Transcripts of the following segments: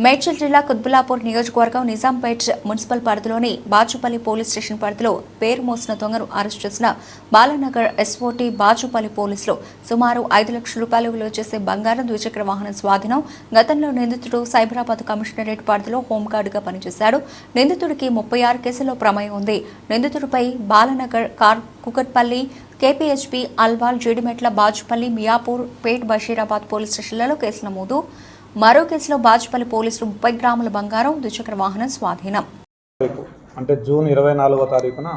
మేడ్చల్ జిల్లా కుత్బుల్లాపూర్ నియోజకవర్గం నిజాంపేట్ మున్సిపల్ పరిధిలోని బాచుపల్లి పోలీస్ స్టేషన్ పరిధిలో పేరు మోసిన దొంగను అరెస్ట్ చేసిన బాలానగర్ ఎస్ఓటీ బాచుపల్లి పోలీసులు సుమారు 5 లక్షల రూపాయలు విలువ చేసే బంగారం ద్విచక్ర వాహనం స్వాధీనం. గతంలో నిందితుడు సైబరాబాద్ కమిషనరేట్ పరిధిలో హోంగార్డుగా పనిచేశాడు. నిందితుడికి 36 కేసుల్లో ప్రమేయం ఉంది. నిందితుడిపై బాలానగర్ కుకట్పల్లి, కేపీహెచ్పీ, అల్వాల్, జీడిమెట్ల, బాచుపల్లి, మియాపూర్, పేట్, బషీరాబాద్ పోలీస్ స్టేషన్లలో కేసు నమోదు. మరో కేసులో బాచుపల్లి పోలీసులు 30 గ్రాముల బంగారం, ద్విచక్ర వాహనం స్వాధీనం. అంటే జూన్ 24వ తారీఖున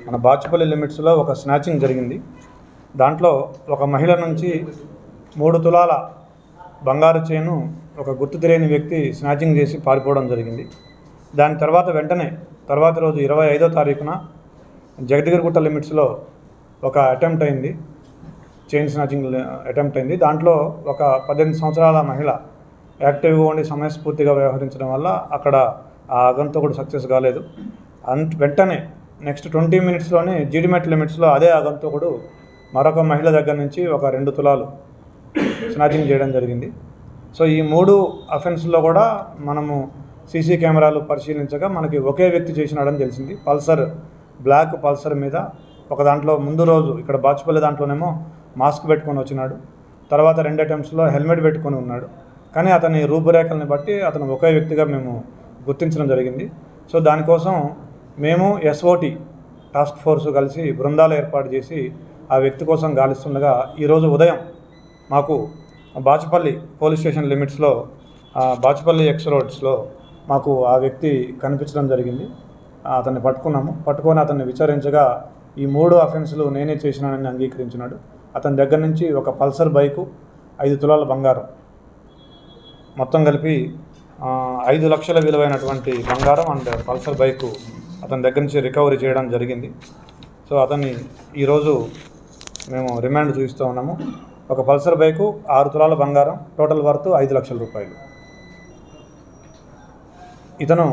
మన బాచుపల్లి లిమిట్స్లో ఒక స్నాచింగ్ జరిగింది. దాంట్లో ఒక మహిళ నుంచి 3 తులాల బంగారు చైను ఒక గుర్తు తెలియని వ్యక్తి స్నాచింగ్ చేసి పారిపోవడం జరిగింది. దాని తర్వాత రోజు 25వ తారీఖున జగద్గిరిగుట్ట లిమిట్స్లో ఒక అటెంప్ట్ అయింది, చైన్ స్నాచింగ్ అటెంప్ట్ అయింది. దాంట్లో ఒక 18 సంవత్సరాల మహిళ యాక్టివ్గా ఉండి సమయస్ఫూర్తిగా వ్యవహరించడం వల్ల అక్కడ ఆ ఆగంతకుడు సక్సెస్ కాలేదు. వెంటనే నెక్స్ట్ 20 మినిట్స్లోనే జీడిమెట్ లిమిట్స్లో అదే ఆగంతకుడు మరొక మహిళ దగ్గర నుంచి ఒక 2 తులాలు స్నాచింగ్ చేయడం జరిగింది. సో ఈ 3 అఫెన్స్లో కూడా మనము సీసీ కెమెరాలు పరిశీలించగా మనకి ఒకే వ్యక్తి చేసినాడని తెలిసింది. బ్లాక్ పల్సర్ మీద ఒక దాంట్లో ముందు రోజు ఇక్కడ బాచుపల్లి దాంట్లోనేమో మాస్క్ పెట్టుకొని వచ్చినాడు. తర్వాత 2 అటెంప్ట్స్లో హెల్మెట్ పెట్టుకొని ఉన్నాడు. కానీ అతని రూపురేఖల్ని బట్టి అతను ఒకే వ్యక్తిగా మేము గుర్తించడం జరిగింది. సో దానికోసం మేము ఎస్ఓటీ టాస్క్ ఫోర్స్ కలిసి బృందాలు ఏర్పాటు చేసి ఆ వ్యక్తి కోసం గాలిస్తుండగా ఈరోజు ఉదయం మాకు బాచుపల్లి పోలీస్ స్టేషన్ లిమిట్స్లో బాచుపల్లి ఎక్స్ రోడ్స్లో మాకు ఆ వ్యక్తి కనిపించడం జరిగింది. అతన్ని పట్టుకొని అతన్ని విచారించగా ఈ 3 అఫెన్స్లు నేనే చేసినానని అంగీకరించినాడు. అతని దగ్గర నుంచి ఒక పల్సర్ బైకు, 5 తులాల బంగారం, మొత్తం కలిపి 5 లక్షల విలువైనటువంటి బంగారం అండ్ పల్సర్ బైకు అతని దగ్గర నుంచి రికవరీ చేయడం జరిగింది. సో అతన్ని ఈరోజు మేము రిమాండ్ చూపిస్తూ ఉన్నాము. ఒక పల్సర్ బైకు, 6 తులాల బంగారం, టోటల్ వర్త్ 5 లక్షల రూపాయలు. ఇతను